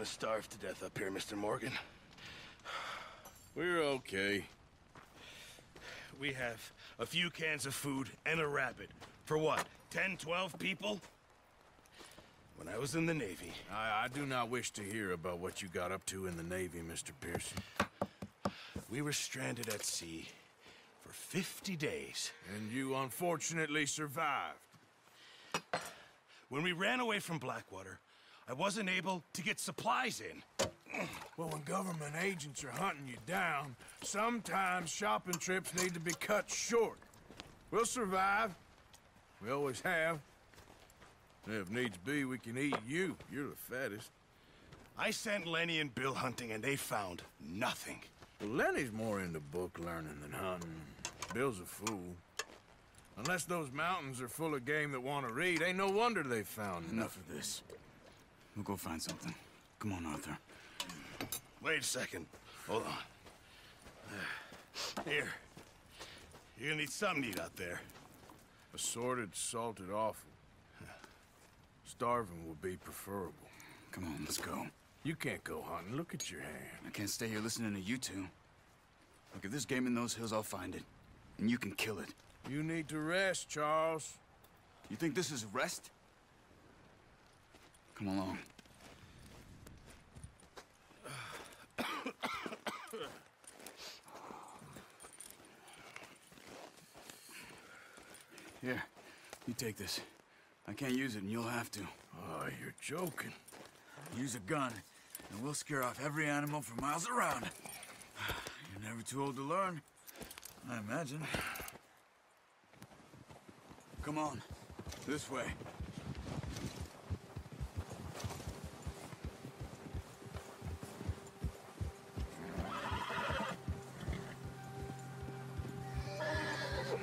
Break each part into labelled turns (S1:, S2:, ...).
S1: gonna starve to death up here, Mr. Morgan.
S2: We're okay.
S1: We have a few cans of food and a rabbit. For what, 10, 12 people? When I was in the Navy...
S2: I do not wish to hear about what you got up to in the Navy, Mr. Pearson.
S1: We were stranded at sea for 50 days.
S2: And you unfortunately survived.
S1: When we ran away from Blackwater, I wasn't able to get supplies in.
S2: Well, when government agents are hunting you down, sometimes shopping trips need to be cut short. We'll survive. We always have. If needs be, we can eat you. You're the fattest.
S1: I sent Lenny and Bill hunting, and they found nothing.
S2: Well, Lenny's more into book learning than hunting. Bill's a fool. Unless those mountains are full of game that want to read, ain't no wonder they found
S3: Enough of this. We'll go find something. Come on, Arthur.
S1: Wait a second. Hold on. Here. You're gonna need something to eat out there.
S2: Assorted, salted offal. Starving would be preferable.
S3: Come on, let's go.
S2: You can't go hunting. Look at your hand.
S3: I can't stay here listening to you two. Look, if there's game in those hills, I'll find it. And you can kill it.
S2: You need to rest, Charles.
S3: You think this is rest? Come along. Here, you take this. I can't use it, and you'll have to.
S2: Oh, you're joking.
S3: Use a gun, and we'll scare off every animal for miles around. You're never too old to learn, I imagine. Come on, this way.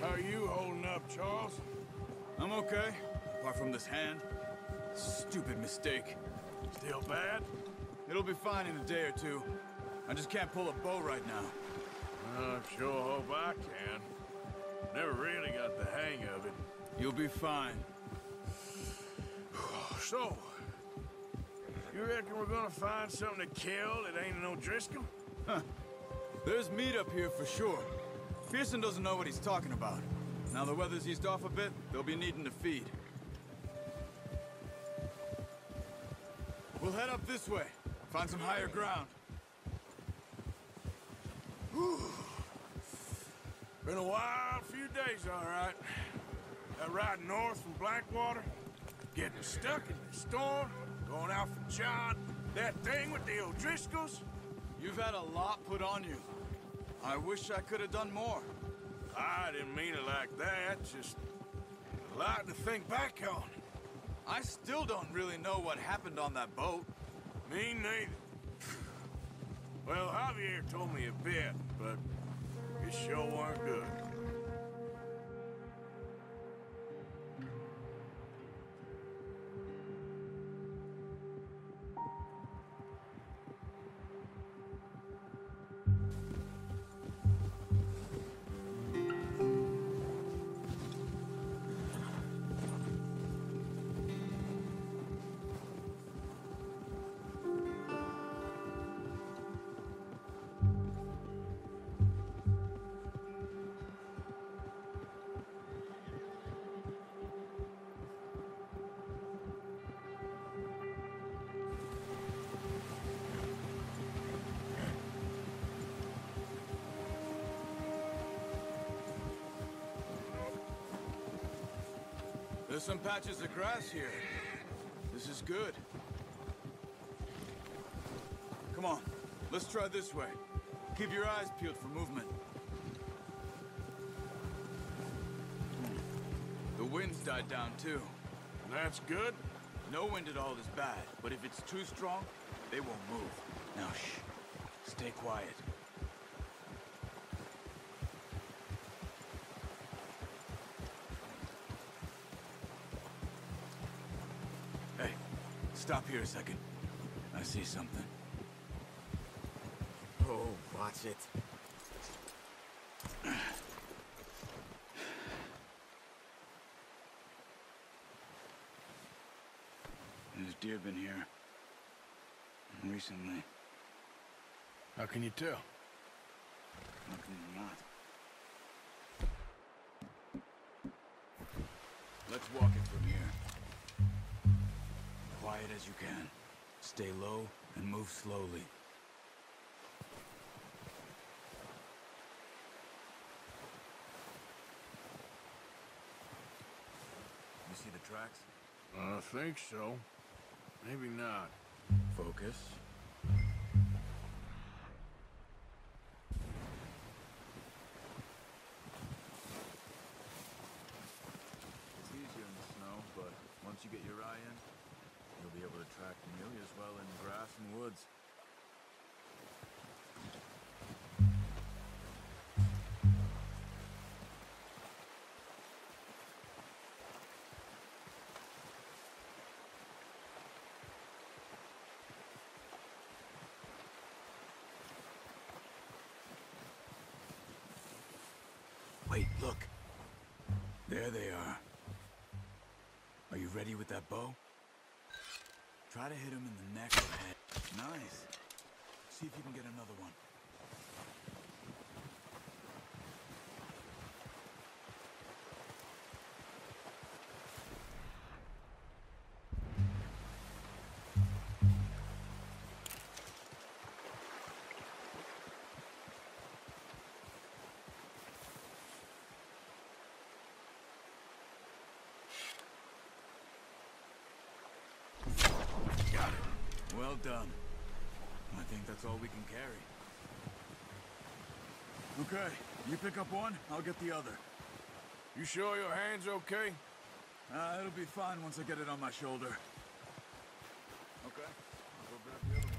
S2: How are you holding up, Charles?
S3: I'm okay, apart from this hand. Stupid mistake.
S2: Still bad?
S3: It'll be fine in a day or two. I just can't pull a bow right now.
S2: I sure hope I can. Never really got the hang of it.
S3: You'll be fine.
S2: So, you reckon we're gonna find something to kill that ain't no Driscoll?
S3: Huh. There's meat up here for sure. Pearson doesn't know what he's talking about. Now the weather's eased off a bit, they'll be needing to feed. We'll head up this way. Find some higher ground.
S2: Whew. Been a wild few days, all right. That ride north from Blackwater, getting stuck in the storm, going out for John, that thing with the O'Driscolls.
S3: You've had a lot put on you. I wish I could have done more.
S2: I didn't mean it like that, just a lot to think back on.
S3: I still don't really know what happened on that boat.
S2: Me neither. Well, Javier told me a bit, but it sure weren't good.
S3: There's some patches of grass here. This is good. Come on, let's try this way. Keep your eyes peeled for movement. The wind's died down too.
S2: That's good.
S3: No wind at all is bad, but if it's too strong, they won't move. Now shh, stay quiet. Hey, stop here a second. I see something.
S4: Oh, watch it.
S3: There's deer been here. recently.
S2: How can you tell?
S3: How can you not? Let's walk it from here. Quiet as you can. Stay low and move slowly. You see the tracks?
S2: I think so. Maybe not.
S3: Focus. It's easier in the snow, but once you get your eye in, you'll be able to track nearly as well in grass and woods. Wait, look. There they are. Are you ready with that bow? Try to hit him in the neck or head. Nice. See if you can get another one. Got it. Well done. I think that's all we can carry. Okay, you pick up one, I'll get the other.
S2: You sure your hand's okay?
S3: It'll be fine once I get it on my shoulder. Okay, I'll go grab the other one.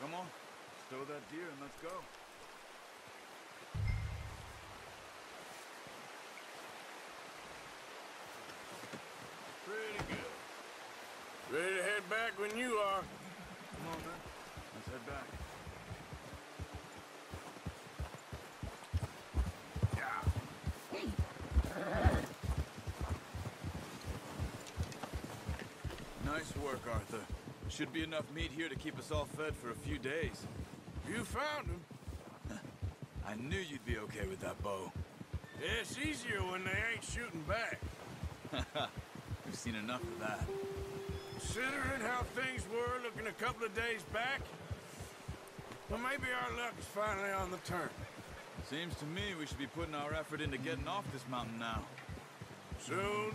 S3: Come on, stow that deer and let's go.
S2: Pretty good. Ready to head back when you are.
S3: Come on, then. Let's head back. Nice work, Arthur. Should be enough meat here to keep us all fed for a few days.
S2: You found him.
S3: I knew you'd be okay with that bow.
S2: Yeah, it's easier when they ain't shooting back.
S3: We've seen enough of that.
S2: Considering how things were looking a couple of days back, well, maybe our luck is finally on the turn.
S3: Seems to me we should be putting our effort into getting off this mountain now.
S2: Soon.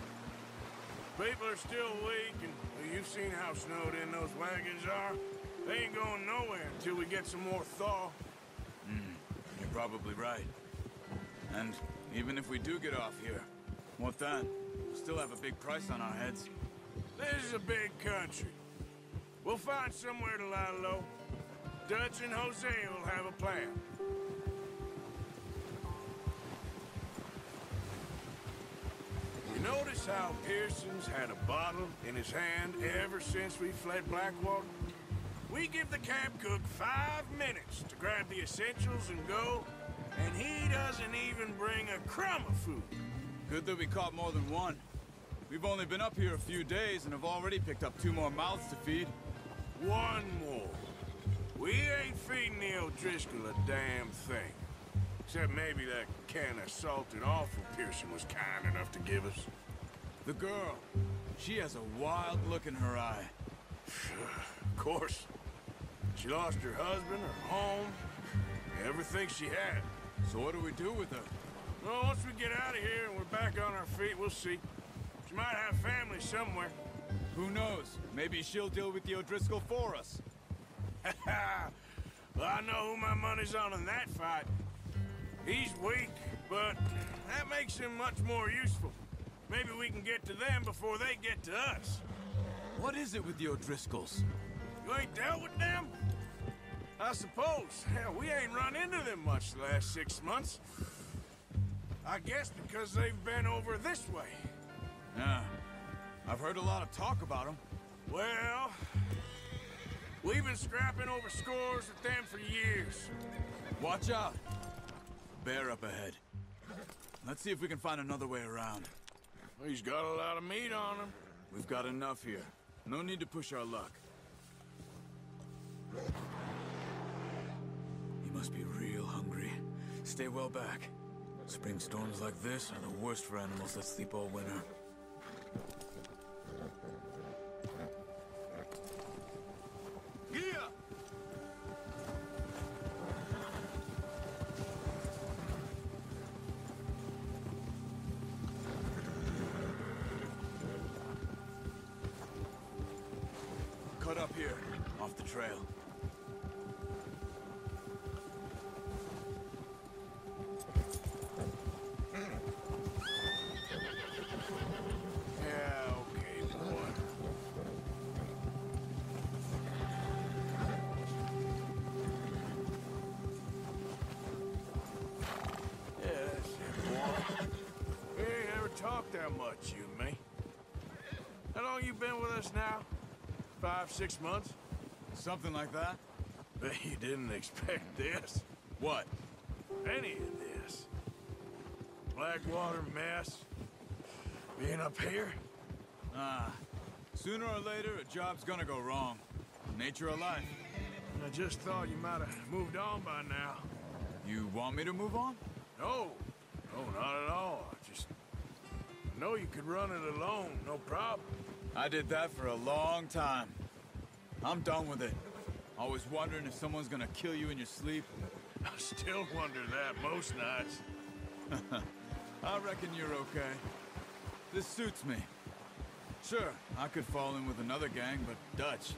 S2: People are still weak, and well, you've seen how snowed in those wagons are. They ain't going nowhere until we get some more thaw.
S3: You're probably right. And even if we do get off here, what then? We'll still have a big price on our heads.
S2: This is a big country. We'll find somewhere to lie low. Dutch and Jose will have a plan. You notice how Pearson's had a bottle in his hand ever since we fled Blackwater? We give the camp cook 5 minutes to grab the essentials and go, and he doesn't even bring a crumb of food.
S3: Good that we caught more than one. We've only been up here a few days and have already picked up 2 more mouths to feed.
S2: 1 more. We ain't feeding the O'Driscoll a damn thing. Except maybe that can of salted offal Pearson was kind enough to give us.
S3: The girl, she has a wild look in her eye.
S2: Of course. She lost her husband, her home, everything she had.
S3: So what do we do with her?
S2: Well, once we get out of here and we're back on our feet, we'll see. She might have family somewhere.
S3: Who knows? Maybe she'll deal with the O'Driscoll for us.
S2: Well, I know who my money's on in that fight. He's weak, but that makes them much more useful. Maybe we can get to them before they get to us.
S3: What is it with the O'Driscolls?
S2: You ain't dealt with them? I suppose. Hell, we ain't run into them much the last 6 months. I guess because they've been over this way.
S3: Yeah. I've heard a lot of talk about them.
S2: Well, we've been scrapping over scores with them for years.
S3: Watch out. Bear up ahead. Let's see if we can find another way around.
S2: He's got a lot of meat on him.
S3: We've got enough here. No need to push our luck. He must be real hungry. Stay well back. Spring storms like this are the worst for animals that sleep all winter. Yeah! Cut up here, off the trail.
S2: Yeah, okay, boy. Yeah, that's it, boy. We ain't ever talked that much, you and me. How long you been with us now? 5, 6 months?
S3: Something like that?
S2: Bet you didn't expect this.
S3: What?
S2: Any of this. Blackwater mess. Being up here?
S3: Ah. Sooner or later, a job's gonna go wrong. Nature of life.
S2: I just thought you might have moved on by now.
S3: You want me to move on?
S2: No. No, not at all. I know you could run it alone, no problem.
S3: I did that for a long time. I'm done with it. Always wondering if someone's gonna kill you in your sleep.
S2: I still wonder that most nights.
S3: I reckon you're okay. This suits me. Sure, I could fall in with another gang, but Dutch...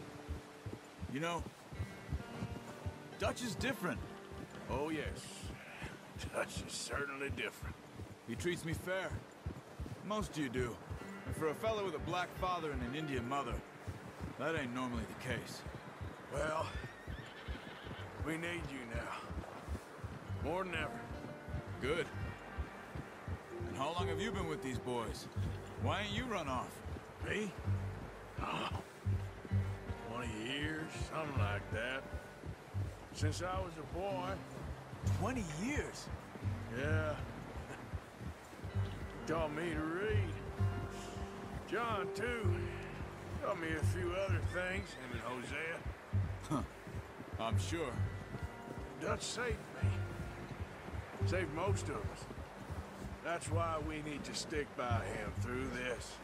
S3: You know, Dutch is different.
S2: Oh, yes. Dutch is certainly different.
S3: He treats me fair. Most of you do. And for a fellow with a black father and an Indian mother, that ain't normally the case.
S2: Well, we need you now. More than ever.
S3: Good. And how long have you been with these boys? Why ain't you run off?
S2: Me? Oh, 20 years, something like that. Since I was a boy.
S3: 20 years?
S2: Yeah. Taught me to read. John, too. Taught me a few other things, him and Hosea.
S3: Huh. I'm sure.
S2: Dutch saved me. Saved most of us. That's why we need to stick by him through this.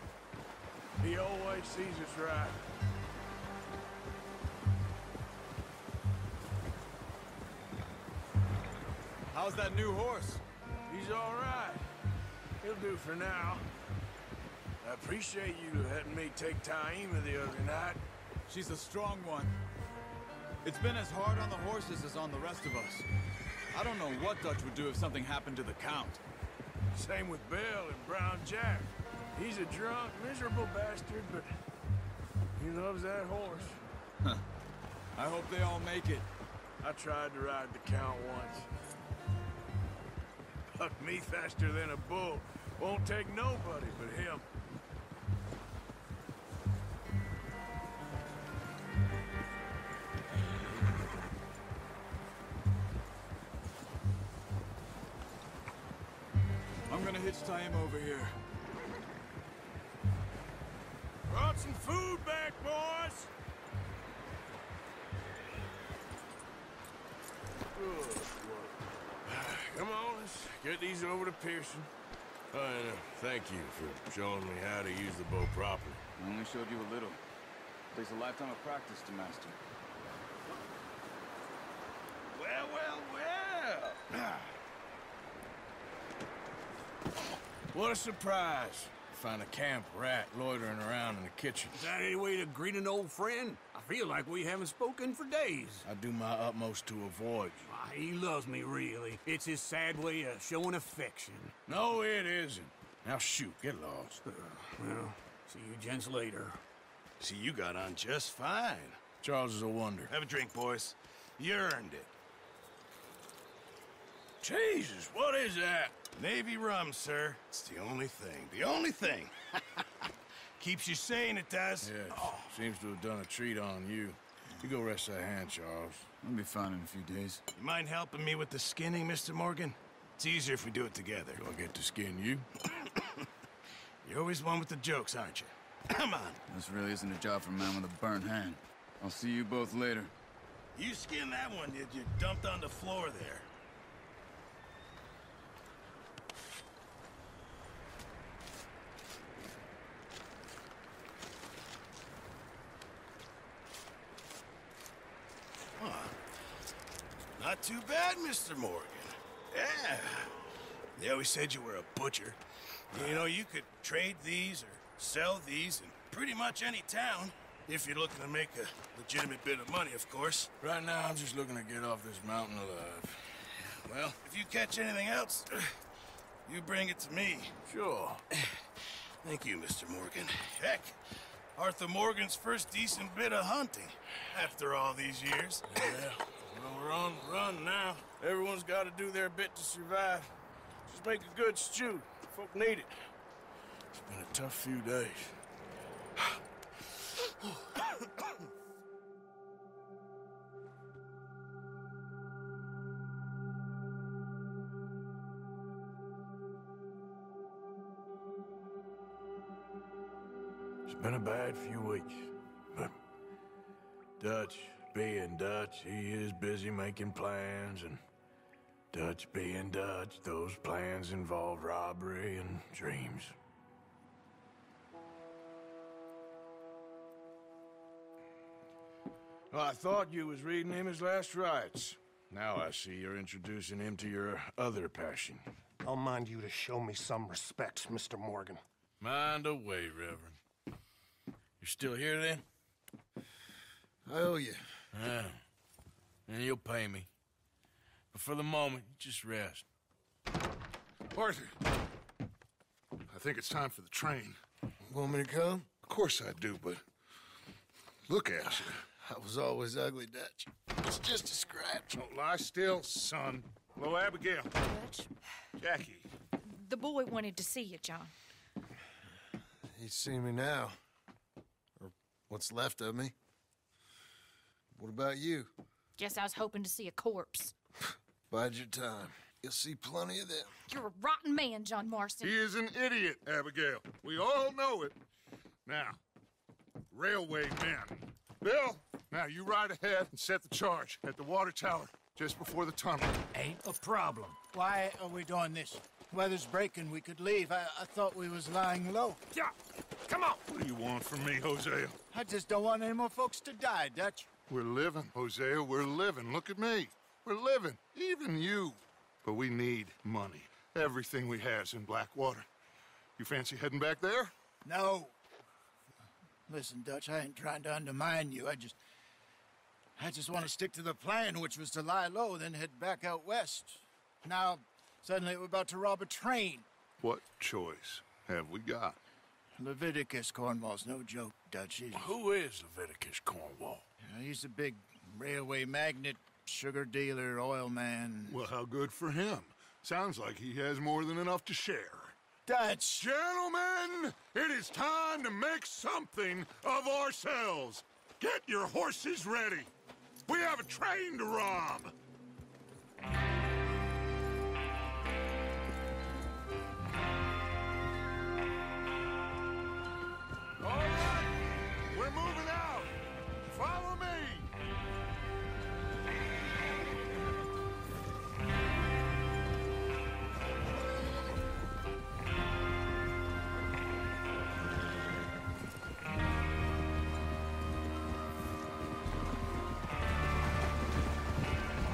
S2: He always sees us right.
S3: How's that new horse?
S2: He's all right. He'll do for now. I appreciate you letting me take Taima the other night.
S3: She's a strong one. It's been as hard on the horses as on the rest of us. I don't know what Dutch would do if something happened to the Count.
S2: Same with Bill and Brown Jack. He's a drunk, miserable bastard, but he loves that horse.
S3: I hope they all make it.
S2: I tried to ride the Count once. Bucked me faster than a bull. Won't take nobody but him.
S3: I'm gonna hitch tie him over here.
S2: Brought some food back, boys! Good work. Come on, let's get these over to Pearson. And thank you for showing me how to use the bow properly.
S3: I only showed you a little. Takes a lifetime of practice to master.
S2: Well, well, well! What a surprise. Find a camp rat loitering around in the kitchen.
S4: Is that any way to greet an old friend? I feel like we haven't spoken for days.
S2: I do my utmost to avoid you.
S4: I He loves me, really. It's his sad way of showing affection.
S2: No, it isn't. Now shoot, get lost.
S4: Well, see you gents later.
S1: See, you got on just fine.
S2: Charles is a wonder.
S1: Have a drink, boys. You earned it.
S2: Jesus, what is that?
S1: Navy rum, sir. It's the only thing. The only thing. Keeps you sane, it does.
S2: Yes, seems to have done a treat on you. You go rest that hand, Charles.
S3: I'll be fine in a few days.
S1: You mind helping me with the skinning, Mr. Morgan? It's easier if we do it together.
S2: Do I get to skin you?
S1: You're always one with the jokes, aren't you? Come on.
S3: This really isn't a job for a man with a burnt hand. I'll see you both later.
S1: You skinned that one you dumped on the floor there. Not too bad, Mr. Morgan. Yeah. They always said you were a butcher. You know, you could trade these or sell these in pretty much any town, if you're looking to make a legitimate bit of money, of course.
S2: Right now, I'm just looking to get off this mountain alive.
S1: Well, if you catch anything else, you bring it to me.
S2: Sure.
S1: Thank you, Mr. Morgan. Heck, Arthur Morgan's first decent bit of hunting after all these years.
S2: Yeah. Well, we're on the run now. Everyone's got to do their bit to survive. Just make a good stew. Folk need it. It's been a tough few days. It's been a bad few weeks, but Dutch being Dutch, he is busy making plans, and Dutch being Dutch, those plans involve robbery and dreams. Well, I thought you was reading him his last rites. Now I see you're introducing him to your other passion.
S5: I'll mind you to show me some respect, Mr. Morgan.
S2: Mind away, Reverend. You're still here, then?
S6: I owe you.
S2: Yeah. And you'll pay me. But for the moment, just rest.
S6: Arthur, I think it's time for the train.
S5: Want me to come?
S6: Of course I do, but look at you.
S5: I was always ugly, Dutch. It's just a scratch.
S6: Don't lie still, son. Hello, Abigail.
S7: Dutch,
S6: Jackie.
S7: the boy wanted to see you, John.
S5: He's seen me now. Or what's left of me. What about you?
S7: Guess I was hoping to see a corpse.
S5: Bide your time. You'll see plenty of them.
S7: You're a rotten man, John Marston.
S6: He is an idiot, Abigail. We all know it. Now, railway men. Bill, now you ride ahead and set the charge at the water tower just before the tunnel.
S8: Ain't a problem. Why are we doing this? Weather's breaking. We could leave. I thought we was lying low.
S6: Yeah, come on. What do you want from me, Hosea?
S8: I just don't want any more folks to die, Dutch.
S6: We're living, Hosea. We're living. Look at me. We're living. Even you. But we need money. Everything we has in Blackwater. You fancy heading back there?
S8: No. Listen, Dutch, I ain't trying to undermine you. I just want to stick to the plan, which was to lie low, then head back out west. Now, suddenly we're about to rob a train.
S6: What choice have we got?
S8: Leviticus Cornwall's no joke, Dutch.
S2: Who is Leviticus Cornwall?
S8: He's a big railway magnate, sugar dealer, oil man.
S6: Well, how good for him. Sounds like he has more than enough to share.
S8: Dutch!
S6: Gentlemen, it is time to make something of ourselves. Get your horses ready. We have a train to rob. All right, we're moving out. Follow me.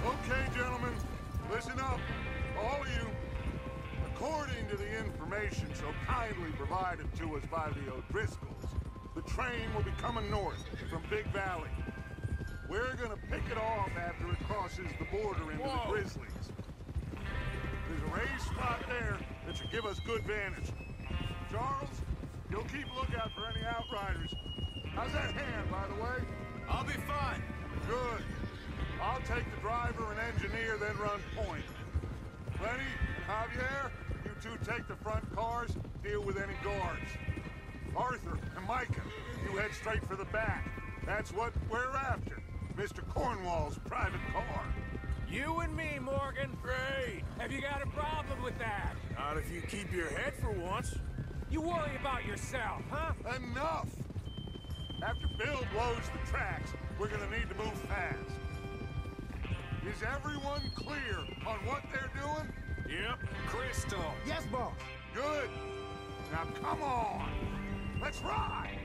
S6: Okay, gentlemen, listen up, all of you. According to the information so kindly provided to us by the O'Driscolls, the train will be coming north from Big Valley. We're gonna pick it off after it crosses the border into the Grizzlies. There's a raised spot there that should give us good vantage. Charles, you'll keep lookout for any outriders. How's that hand, by the way?
S3: I'll be fine.
S6: Good. I'll take the driver and engineer, then run point. Lenny and Javier, you two take the front cars, deal with any guards. Arthur and Micah, you head straight for the back. That's what we're after. Mr. Cornwall's private car.
S4: You and me, Morgan. Great. Have you got a problem with that?
S2: Not if you keep your head for once.
S4: You worry about yourself, huh?
S6: Enough! After Bill blows the tracks, we're gonna need to move fast. Is everyone clear on what they're doing?
S2: Yep.
S4: Crystal.
S8: Yes, boss.
S6: Good. Now come on. Let's ride.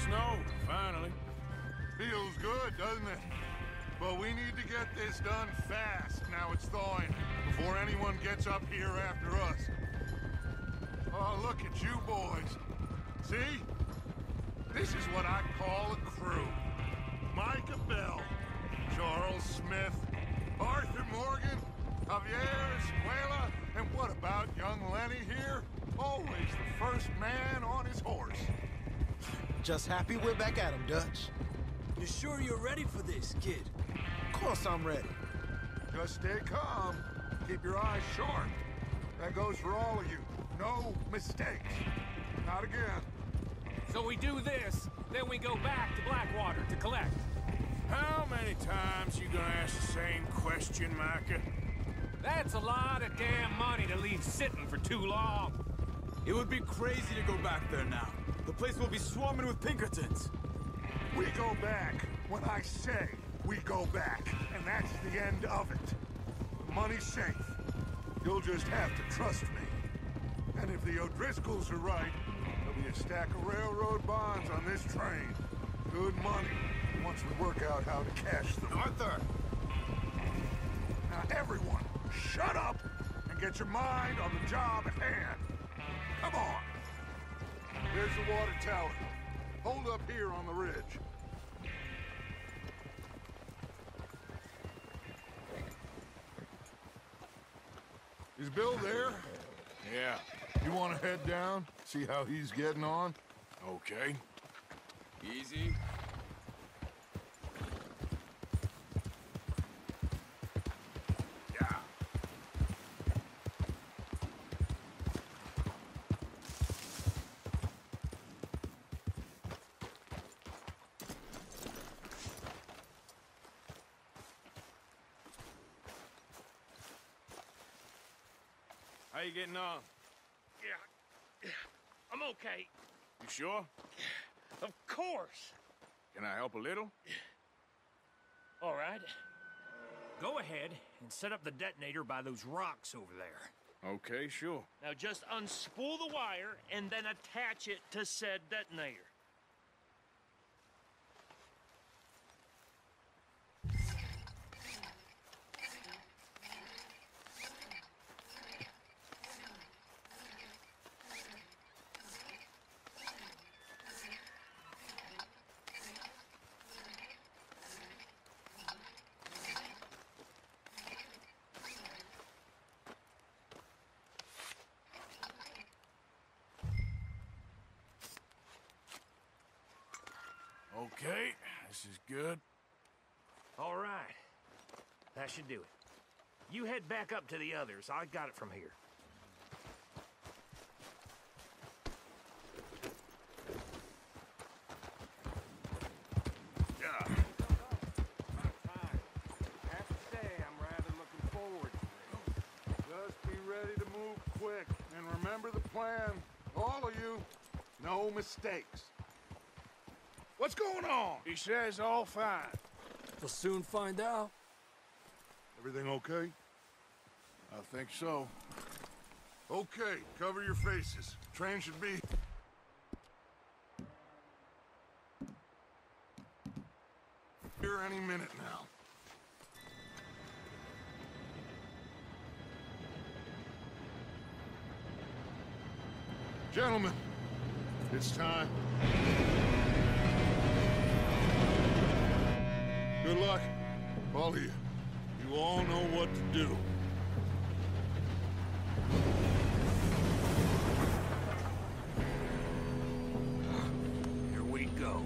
S2: Snow, finally.
S6: Feels good, doesn't it? But we need to get this done fast now it's thawing, before anyone gets up here after us. Oh, look at you boys. See? This is what I call a crew. Micah Bell, Charles Smith, Arthur Morgan, Javier Escuela, and what about young Lenny here? Always the first man on his horse.
S9: Just happy we're back at him, Dutch.
S3: You sure you're ready for this, kid?
S9: Of course I'm ready.
S6: Just stay calm. Keep your eyes sharp. That goes for all of you. No mistakes. Not again.
S4: So we do this, then we go back to Blackwater to collect.
S2: How many times you gonna ask the same question, Micah?
S4: That's a lot of damn money to leave sitting for too long.
S3: It would be crazy to go back there now. The place will be swarming with Pinkertons.
S6: We go back when I say we go back, and that's the end of it. The money's safe. You'll just have to trust me. And if the O'Driscolls are right, there'll be a stack of railroad bonds on this train. Good money, once we work out how to cash them.
S9: Arthur!
S6: Now everyone, shut up and get your mind on the job at hand. Come on. There's the water tower. Hold up here on the ridge. Is Bill there?
S2: Yeah.
S6: You want to head down, see how he's getting on?
S2: Okay.
S3: Easy.
S2: Yeah. How you getting on?
S10: Yeah, I'm okay.
S2: You sure?
S10: Of course.
S2: Can I help a little?
S10: All right. Go ahead and set up the detonator by those rocks over there.
S2: Okay, sure.
S10: Now just unspool the wire and then attach it to said detonator.
S2: Okay, this is good.
S10: All right. That should do it. You head back up to the others. I got it from here.
S2: Yeah.
S4: I have to say, I'm rather looking forward to this.
S6: quick, and remember the plan. All of you, no mistakes. What's going on?
S2: He says all fine.
S4: We'll soon find out.
S6: Everything okay?
S2: I think so.
S6: Okay, cover your faces. Train should be... here any minute now. Gentlemen, it's time. Good luck, all of you. You all know what to do.
S10: Here we go.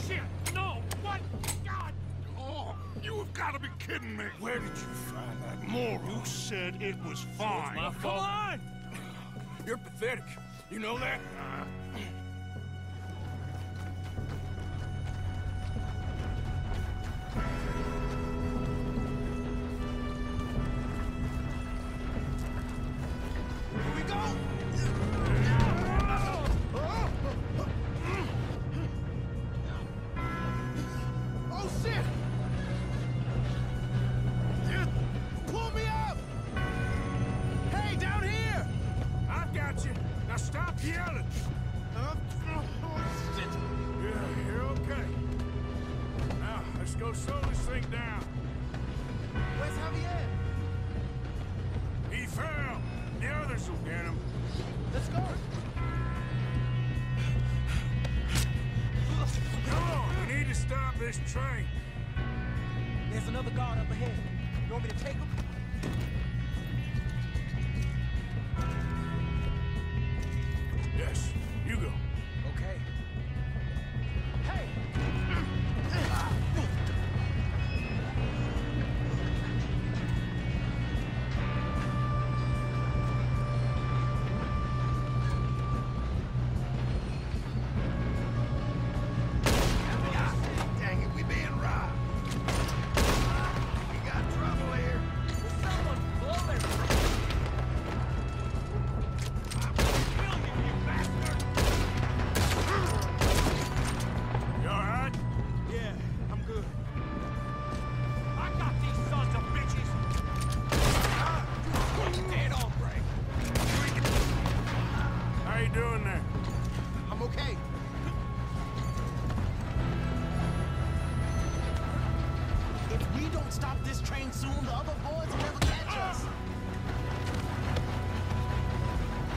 S10: Shit! No! What? God!
S6: Oh, you have got to be kidding me.
S2: Where did you find that moron?
S6: You said it was fine.
S2: My fault. Come on! You're pathetic. You know that?
S9: Here we go! Oh, shit! Pull me up! Hey, down here!
S2: I've got you. Now stop yelling.
S9: Shit!
S2: Yeah, you're okay. Now, let's go slow this thing down.
S9: Where's Javier?
S2: He fell. The others will get him.
S9: Let's go!
S2: Come on, we need to stop this train.
S9: There's another guard up ahead. You want me to take him?
S2: Yes, you go.
S9: Okay. Hey!
S8: Dang it, we being robbed. We got trouble here.
S10: Someone blow their... I'm gonna kill you, you bastard!
S2: You all right?
S9: Yeah, I'm good.
S10: I got these sons of bitches!
S9: Dead on break.
S2: How you doing there?
S9: I'm okay. If we don't stop this train soon, the other boys will never catch us.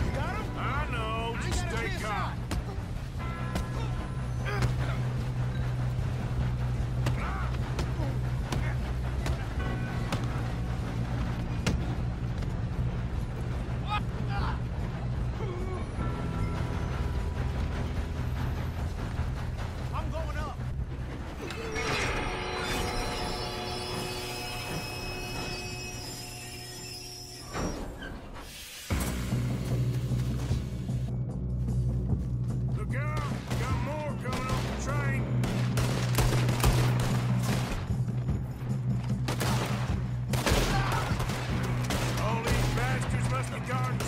S9: You got him?
S2: I know.
S9: I
S2: Just
S9: got a
S2: stay
S9: clear
S2: calm.
S9: shot. I'm going up.
S2: Look out! Got more coming off the train. All these bastards must be guarding the...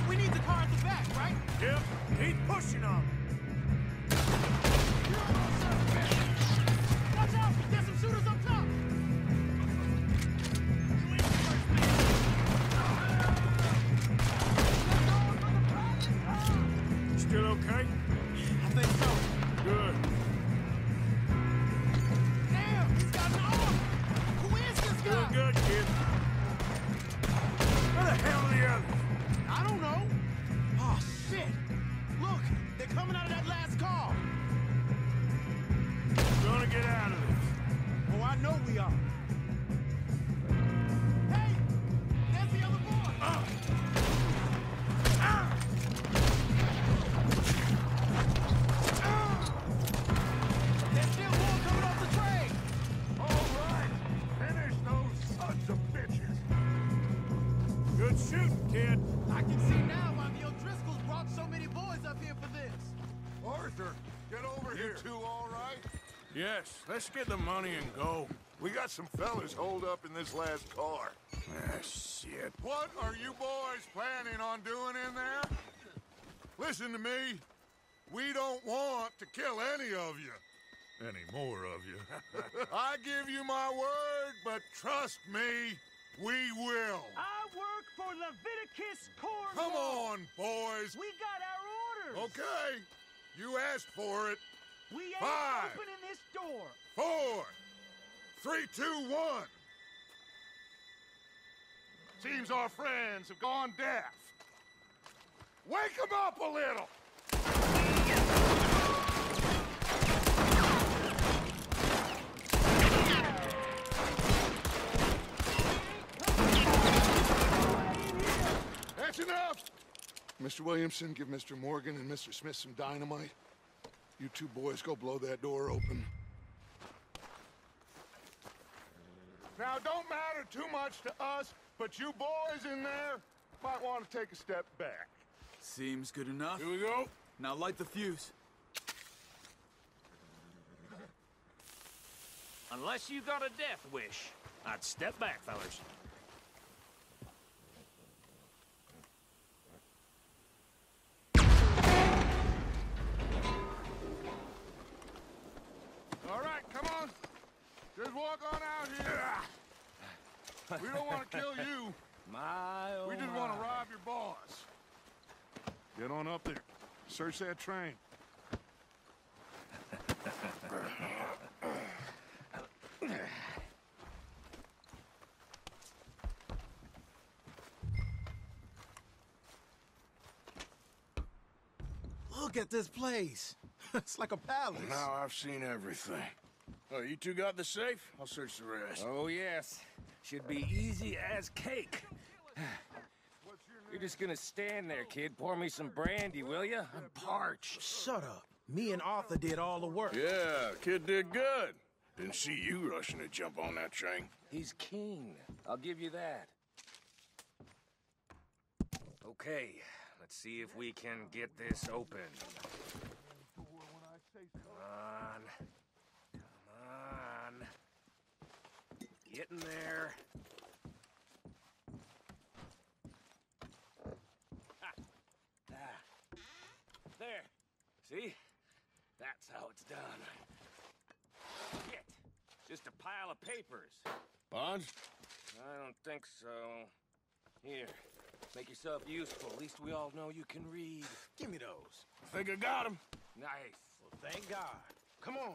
S9: We need the car at the back, right?
S2: Yep, keep pushing on.
S9: Watch out! There's some shooters up top!
S2: Still okay?
S9: I think so.
S2: Good.
S9: Damn! He's got an arm! Who is this
S2: Doing
S9: guy?
S2: good, kid. Where the hell are the others?
S9: I don't know. Oh, shit! Look! They're coming out of that last car!
S2: We're gonna get out of this.
S9: Oh, I know we are. Hey! There's the other boy! There's still more coming off the train!
S6: All right, finish those sons of bitches.
S2: Good shooting, kid.
S9: I can see now why the O'Driscolls brought so many boys up here for this.
S6: Arthur, Get over here. You two all right?
S2: Yes, let's get the money and go.
S6: We got some fellas holed up in this last car.
S2: Ah, shit.
S6: What are you boys planning on doing in there? Listen to me. We don't want to kill any of you. Any more of you. I give you my word, but trust me, we will.
S10: I work for Leviticus Cornwall.
S6: Come on, boys.
S10: We got our orders.
S6: Okay. You asked for it.
S10: We ain't
S6: 5,
S10: opening this door.
S6: 4, 3, 2, 1. Seems our friends have gone deaf. Wake them up a little. That's enough. Mr. Williamson, give Mr. Morgan and Mr. Smith some dynamite. You two boys go blow that door open. Now, don't matter too much to us, but you boys in there might want to take a step back.
S3: Seems good enough.
S2: Here we go.
S3: Now light the fuse.
S10: Unless you got a death wish, I'd step back, fellas.
S6: All right, come on. Just walk on out here. We don't want to kill you. We just want to rob your boss. Get on up there. Search that train.
S9: Look at this place. It's like a palace.
S2: Now I've seen everything. Oh, you two got the safe? I'll search the rest.
S4: Oh, yes. Should be easy as cake. You're just gonna stand there, kid. Pour me some brandy, will you? I'm parched.
S9: Shut up. Me and Arthur did all the work.
S2: Yeah, kid did good. Didn't see you rushing to jump on that train.
S4: He's keen. I'll give you that. Okay, let's see if we can get this open. Come on. Come on. Get in there. There. See? That's how it's done. Shit. Just a pile of papers.
S2: Bonds?
S4: I don't think so. Here. Make yourself useful. At least we all know you can read.
S9: Give me those.
S2: I think I got him.
S4: Nice.
S9: Well, thank God. Come on.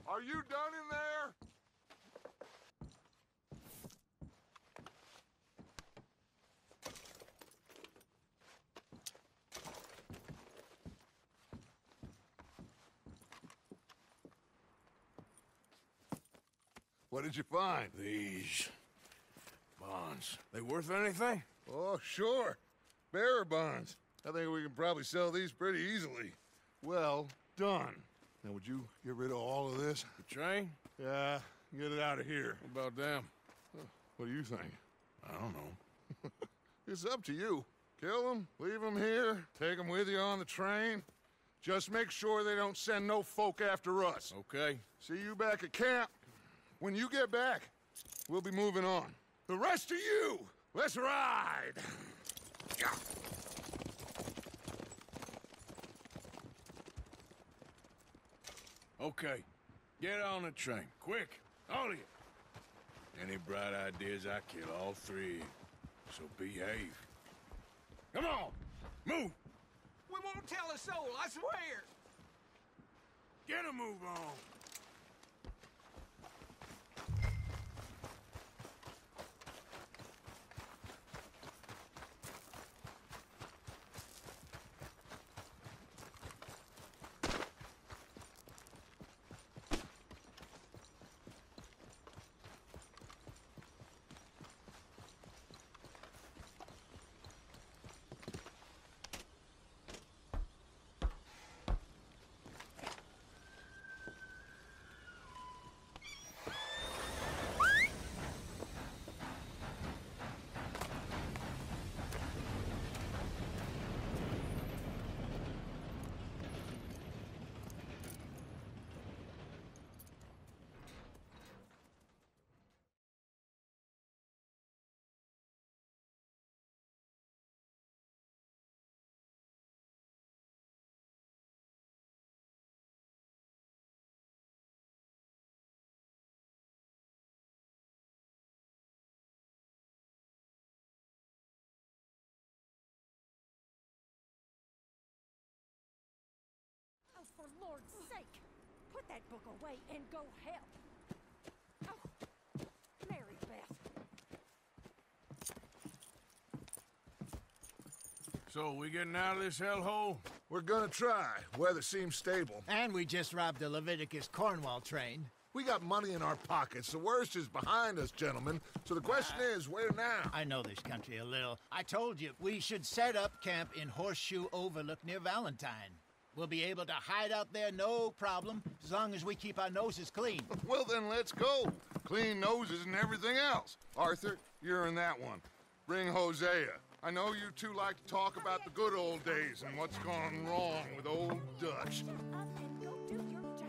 S6: Are you done in there? What did you find?
S2: These bonds. They worth anything?
S6: Oh, sure. Bearer bonds. I think we can probably sell these pretty easily. Well done. Now, would you get rid of all of this?
S2: The train?
S6: Yeah, get it out of here.
S2: What about them?
S6: What do you think?
S2: I don't know.
S6: It's up to you. Kill them, leave them here, take them with you on the train. Just make sure they don't send no folk after us.
S2: Okay.
S6: See you back at camp. When you get back, we'll be moving on. The rest of you, let's ride! Yeah.
S2: Okay. Get on the train. Quick. All of you. Any bright ideas, I kill all three. So behave. Come on! Move!
S4: We won't tell a soul, I swear!
S2: Get a move on!
S11: that book away and go help. Oh, Mary Beth.
S2: So, we getting out of this hellhole?
S6: We're gonna try. Weather seems stable.
S8: And we just robbed the Leviticus Cornwall train.
S6: We got money in our pockets. The worst is behind us, gentlemen. So the question is, where now?
S8: I know this country a little. I told you, we should set up camp in Horseshoe Overlook near Valentine. We'll be able to hide out there, no problem, as long as we keep our noses clean.
S6: Well, then let's go. Clean noses and everything else. Arthur, you're in that one. Bring Hosea. I know you two like to talk about the good old days and what's gone wrong with old Dutch.
S11: Up and go do your job.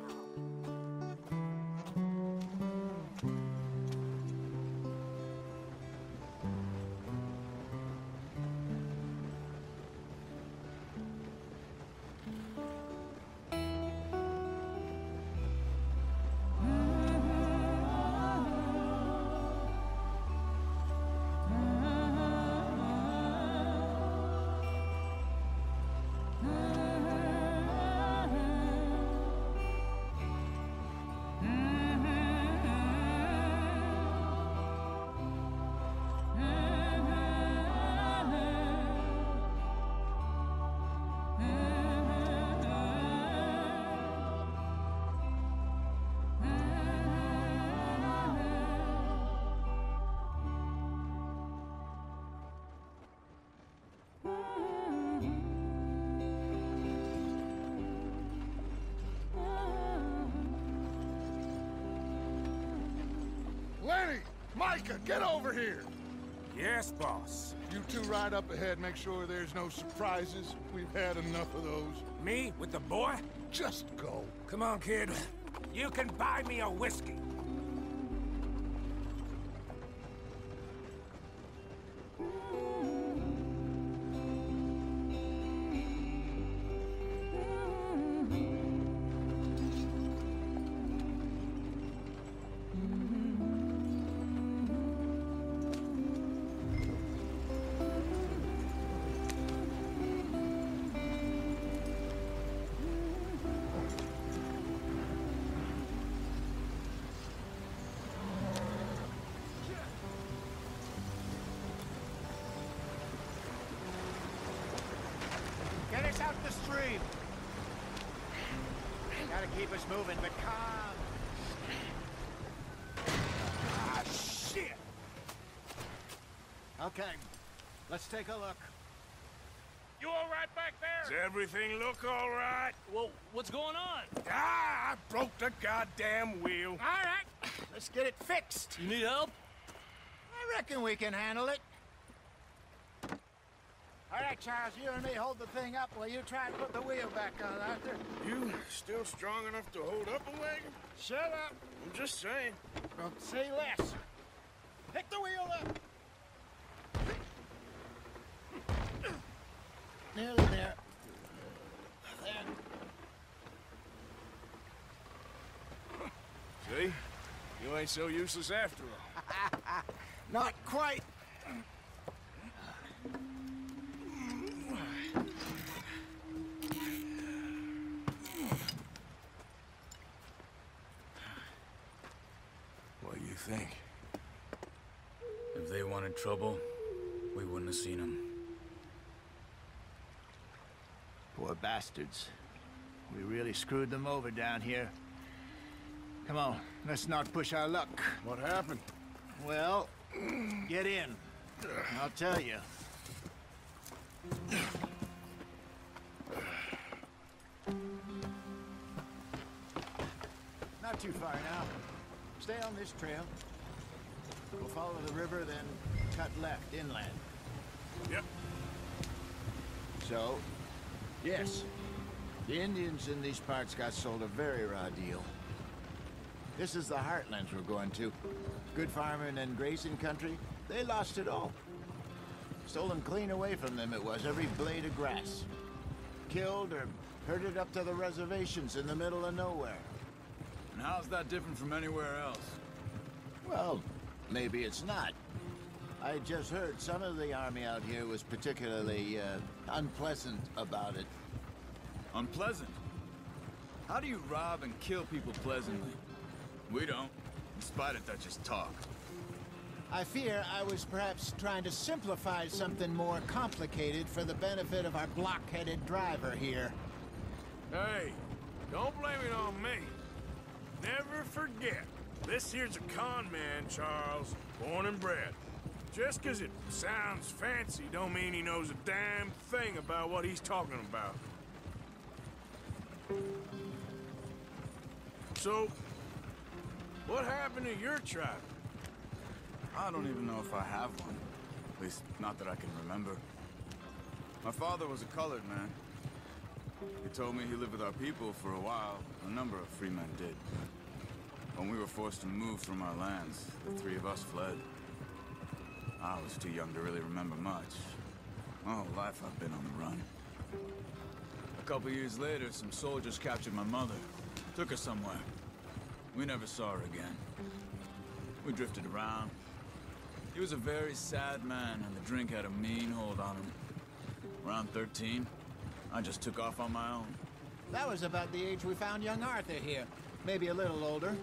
S6: Lenny! Micah, get over here!
S4: Yes, boss.
S6: You two ride up ahead, make sure there's no surprises. We've had enough of those.
S4: Me with the boy?
S6: Just go.
S4: Come on, kid. You can buy me a whiskey.
S8: Get us out the stream. Gotta keep us moving, but calm.
S4: Ah, shit!
S8: Okay, let's take a look.
S10: You all right back there?
S2: Does everything look all right?
S10: Well, what's going on?
S2: Ah, I broke the goddamn wheel.
S8: All right, let's get it fixed.
S10: You need help?
S8: I reckon we can handle it. All right, Charles, you and me hold the thing up while you try and put the wheel back on, Arthur.
S2: You still strong enough to hold up a wagon?
S8: Shut up.
S2: I'm just saying.
S8: Don't say less. Pick the wheel up. Nearly there. There.
S2: See? You ain't so useless after all.
S8: Not quite.
S2: What do you think?
S3: If they wanted trouble, we wouldn't have seen them.
S8: Poor bastards. We really screwed them over down here. Come on, let's not push our luck.
S2: What happened?
S8: Well, get in. I'll tell you. Not too far now. Stay on this trail. We'll follow the river, then cut left inland.
S2: Yep.
S8: So, yes, the Indians in these parts got sold a very raw deal. This is the heartlands we're going to. Good farming and grazing country, they lost it all. Stolen clean away from them it was, every blade of grass. Killed or herded up to the reservations in the middle of nowhere.
S3: And how's that different from anywhere else?
S8: Well, maybe it's not. I just heard some of the army out here was particularly, unpleasant about it.
S3: Unpleasant? How do you rob and kill people pleasantly? We don't, in spite of Dutch's talk.
S8: I fear I was perhaps trying to simplify something more complicated for the benefit of our block-headed driver here.
S2: Hey, don't blame it on me. Never forget, this here's a con man, Charles, born and bred. Just 'cause it sounds fancy don't mean he knows a damn thing about what he's talking about. So, what happened to your tribe?
S3: I don't even know if I have one. At least, not that I can remember. My father was a colored man. He told me he lived with our people for a while. A number of free men did. When we were forced to move from our lands, the three of us fled. I was too young to really remember much. My whole life I've been on the run. A couple years later, some soldiers captured my mother. Took her somewhere. We never saw her again. We drifted around. He was a very sad man, and the drink had a mean hold on him. Around 13, I just took off on my own.
S8: That was about the age we found young Arthur here. Maybe a little older.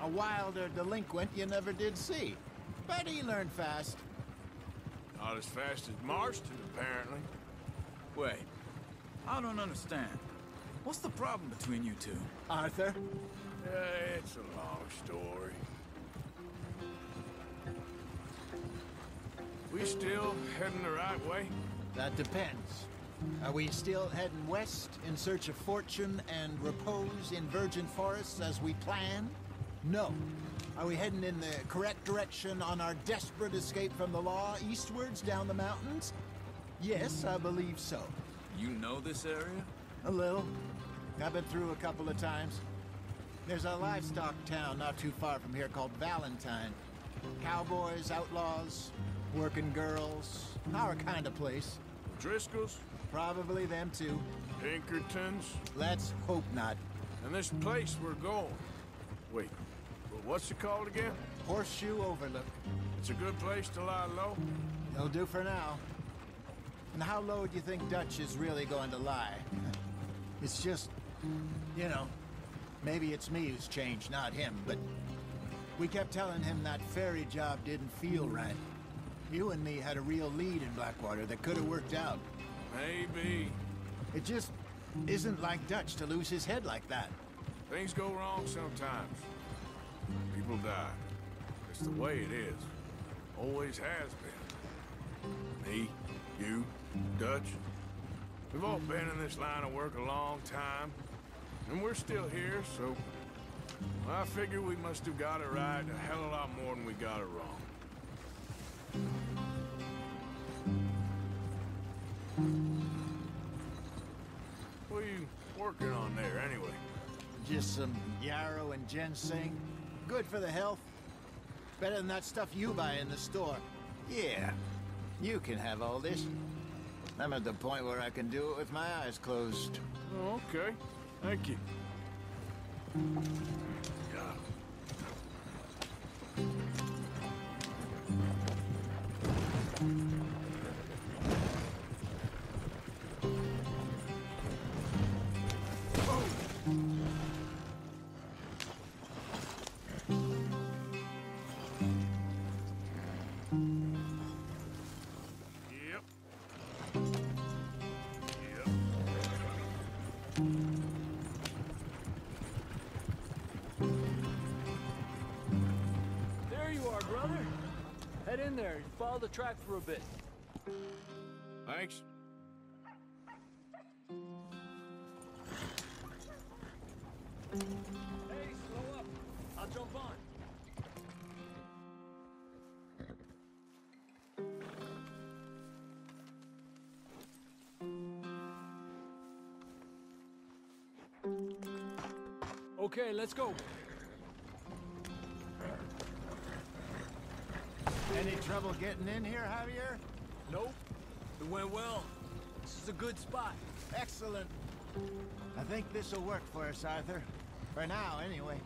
S8: A wilder delinquent you never did see. But he learned fast.
S2: Not as fast as Marston, apparently.
S3: Wait, I don't understand. What's the problem between you two?
S8: Arthur?
S2: It's a long story. We still heading the right way?
S8: That depends. Are we still heading west in search of fortune and repose in virgin forests as we planned? No. Are we heading in the correct direction on our desperate escape from the law eastwards down the mountains? Yes, I believe so.
S3: You know this area?
S8: A little. I've been through a couple of times. There's a livestock town not too far from here called Valentine. Cowboys, outlaws, working girls, our kind of place.
S2: Driscoll's?
S8: Probably them too.
S2: Pinkertons?
S8: Let's hope not.
S2: And this place we're going. Wait, what's it called again?
S8: Horseshoe Overlook.
S2: It's a good place to lie low?
S8: It'll do for now. And how low do you think Dutch is really going to lie? It's just, you know, maybe it's me who's changed, not him, but we kept telling him that ferry job didn't feel right. You and me had a real lead in Blackwater that could have worked out.
S2: Maybe.
S8: It just isn't like Dutch to lose his head like that.
S2: Things go wrong sometimes. People die. It's the way it is. Always has been. Me, you, Dutch. We've all been in this line of work a long time. And we're still here, so I figure we must have got it right a hell of a lot more than we got it wrong. What are you working on there, anyway?
S8: Just some yarrow and ginseng. Good for the health. Better than that stuff you buy in the store. Yeah, you can have all this. I'm at the point where I can do it with my eyes closed.
S2: Oh, okay. Thank you.
S12: There you are, brother. Head in there and follow the track for a bit.
S2: Thanks.
S12: Hey, slow up. I'll jump on. Okay, let's go.
S8: Any trouble getting in here, Javier?
S12: Nope. It went well. This is a good spot.
S8: Excellent. I think this'll work for us, Arthur. For now, anyway.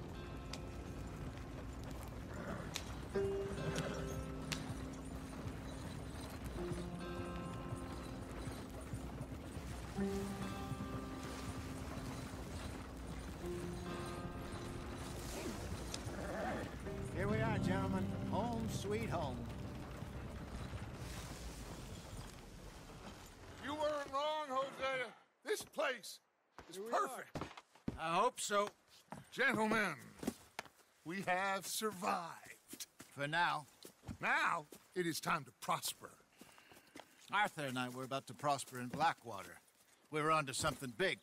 S8: home.
S6: You weren't wrong, Hosea. This place is perfect.
S8: I hope so.
S6: Gentlemen, we have survived.
S8: For now.
S6: Now, it is time to prosper.
S8: Arthur and I were about to prosper in Blackwater. We were onto something big.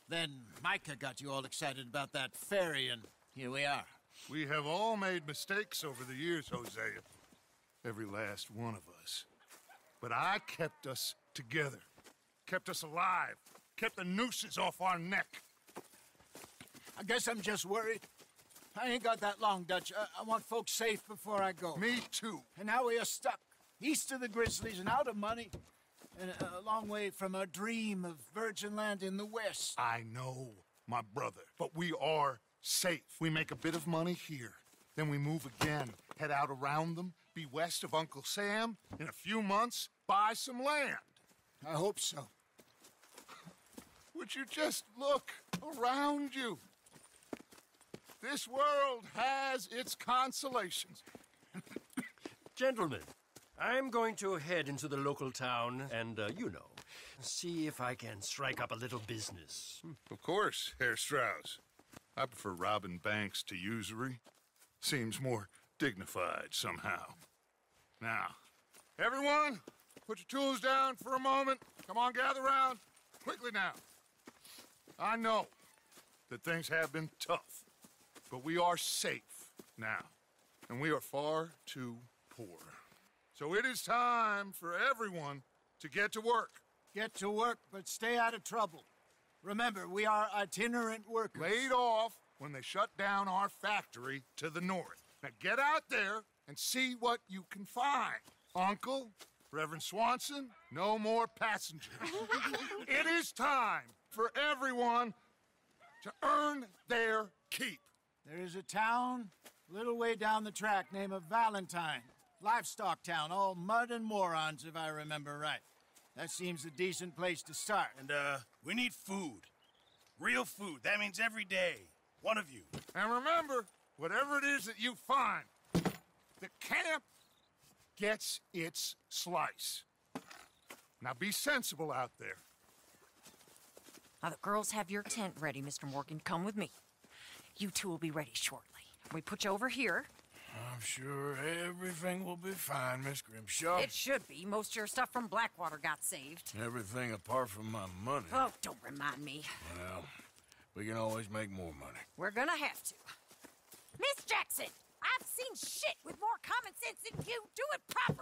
S8: Then Micah got you all excited about that ferry, and here we are.
S6: We have all made mistakes over the years, Hosea. Every last one of us. But I kept us together. Kept us alive. Kept the nooses off our neck.
S8: I guess I'm just worried. I ain't got that long, Dutch. I want folks safe before I go.
S6: Me too.
S8: And now we are stuck east of the Grizzlies and out of money. And a long way from our dream of virgin land in the west.
S6: I know, my brother. But we are safe. We make a bit of money here. Then we move again. Head out around them. Be west of Uncle Sam. In a few months, buy some land.
S8: I hope so.
S6: Would you just look around you? This world has its consolations.
S10: Gentlemen, I'm going to head into the local town and, see if I can strike up a little business.
S6: Of course, Herr Strauss. I prefer robbing banks to usury. Seems more dignified somehow. Now, everyone, put your tools down for a moment. Come on, gather round. Quickly now. I know that things have been tough, but we are safe now, and we are far too poor. So it is time for everyone to get to work.
S8: Get to work, but stay out of trouble. Remember, we are itinerant workers.
S6: Laid off when they shut down our factory to the north. Now get out there and see what you can find. Uncle, Reverend Swanson, no more passengers. It is time for everyone to earn their keep.
S8: There is a town a little way down the track named Valentine. Livestock town, all mud and morons, if I remember right. That seems a decent place to start.
S1: And, we need food. Real food. That means every day. One of you.
S6: And remember, whatever it is that you find, the camp gets its slice. Now be sensible out there.
S13: Now, the girls have your tent ready, Mr. Morgan. Come with me. You two will be ready shortly. We put you over here.
S2: I'm sure everything will be fine, Miss Grimshaw.
S13: It should be. Most of your stuff from Blackwater got saved.
S2: Everything apart from my money.
S13: Oh, don't remind me.
S2: Well, we can always make more money.
S13: We're gonna have to. Miss Jackson, I've seen shit with more common sense than you. Do it proper.